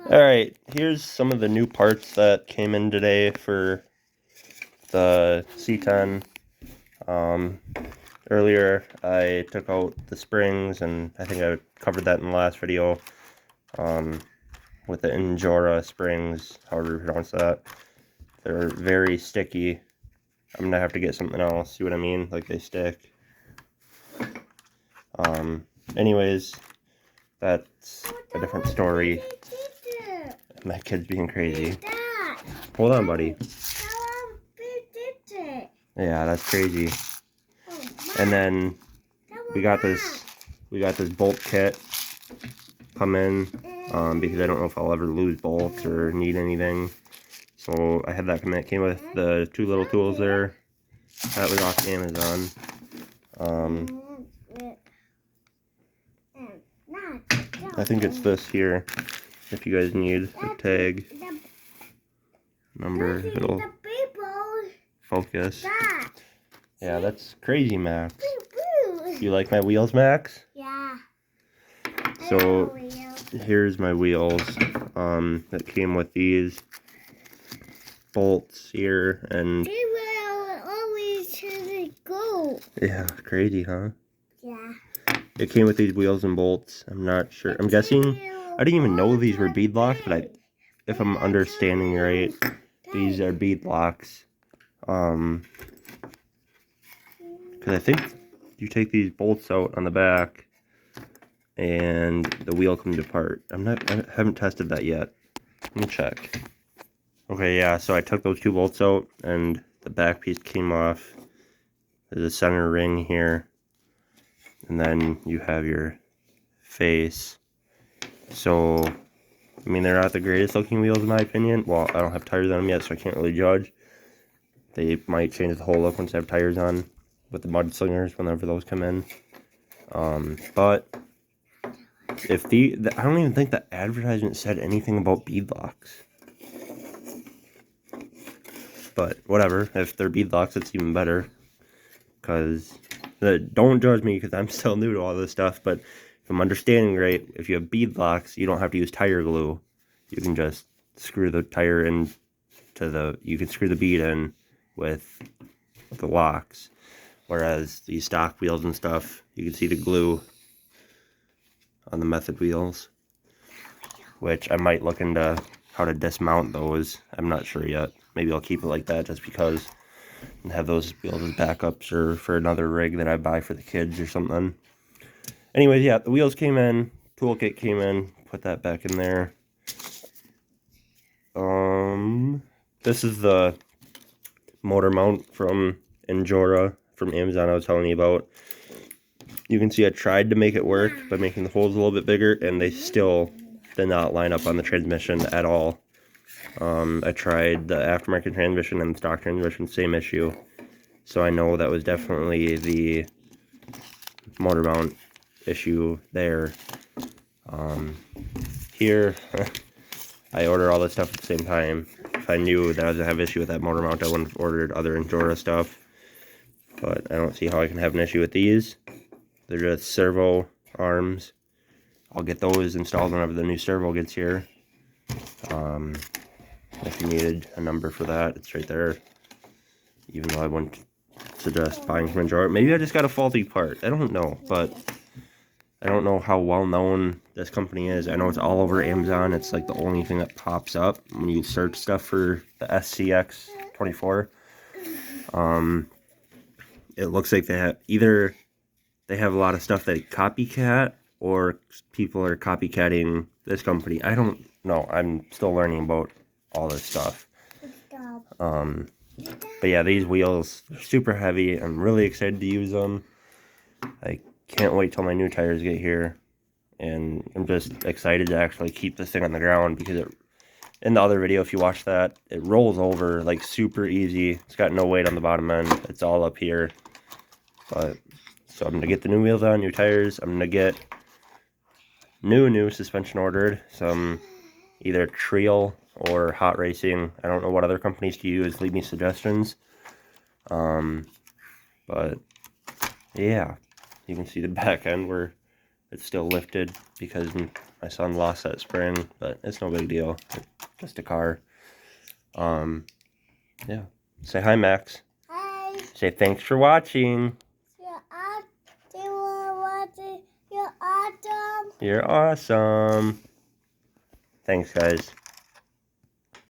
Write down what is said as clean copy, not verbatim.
Alright, here's some of the new parts that came in today for the C10. Earlier I took out the springs, and I think I covered that in the last video, with the Injora springs, however you pronounce that. They're very sticky. I'm gonna have to get something else, see what I mean? Like, they stick. Anyways, that's a different story. My kid's being crazy. Hold on, buddy. Yeah, that's crazy. And then we got this bolt kit come in, because I don't know if I'll ever lose bolts or need anything. So I had that come in. It came with the two little tools there. That was off Amazon. I think it's this here. If you guys need the tag number, it'll focus. Yeah, that's crazy, Max. You like my wheels, Max? Yeah. So here's my wheels that came with these bolts here, and They will always go. Yeah, crazy, huh? Yeah. It came with these wheels and bolts. I'm not sure. I'm guessing, I didn't even know these were bead locks, but if I'm understanding right, these are bead locks. Because I think you take these bolts out on the back and the wheel comes apart. I haven't tested that yet. Let me check. Okay, yeah, so I took those two bolts out and the back piece came off. There's a center ring here, and then you have your face. So, I mean, they're not the greatest looking wheels in my opinion. Well, I don't have tires on them yet, so I can't really judge. They might change the whole look once I have tires on with the mudslingers whenever those come in. But if I don't even think the advertisement said anything about bead locks. But whatever, if they're bead locks, it's even better. Because, don't judge me because I'm still new to all this stuff, but if I'm understanding right, if you have bead locks, you don't have to use tire glue. You can just screw the tire in you can screw the bead in with the locks. Whereas these stock wheels and stuff, you can see the glue on the method wheels, which I might look into how to dismount those. I'm not sure yet. Maybe I'll keep it like that just because, and have those wheels as backups or for another rig that I buy for the kids or something. Anyways, yeah, the wheels came in, toolkit came in, put that back in there. This is the motor mount from Injora from Amazon I was telling you about. You can see I tried to make it work by making the holes a little bit bigger, and they still did not line up on the transmission at all. I tried the aftermarket transmission and the stock transmission, same issue. So I know that was definitely the motor mount issue there. Here, I order all this stuff at the same time. If I knew that I was going to have an issue with that motor mount, I wouldn't have ordered other Injora stuff. But I don't see how I can have an issue with these. They're just servo arms. I'll get those installed whenever the new servo gets here. If you needed a number for that, it's right there. Even though I wouldn't suggest buying from Injora. Maybe I just got a faulty part. I don't know, but I don't know how well known this company is. I know it's all over Amazon. It's like the only thing that pops up when you search stuff for the SCX24. It looks like they have a lot of stuff that copycat, or people are copycatting this company. I don't know. I'm still learning about all this stuff. But yeah, these wheels are super heavy. I'm really excited to use them. I can't wait till my new tires get here, and I'm just excited to actually keep this thing on the ground, because in the other video, if you watch that, it rolls over like super easy. It's got no weight on the bottom end. It's all up here. But so I'm gonna get the new wheels on, new tires. I'm gonna get new suspension ordered. Some either Trail or Hot Racing. I don't know what other companies to use. Leave me suggestions. But yeah, you can see the back end where it's still lifted because My son lost that spring, but it's no big deal. It's just a car. Yeah. Say hi, Max. Hi. Say thanks for watching. You're awesome. You're awesome. Thanks, guys.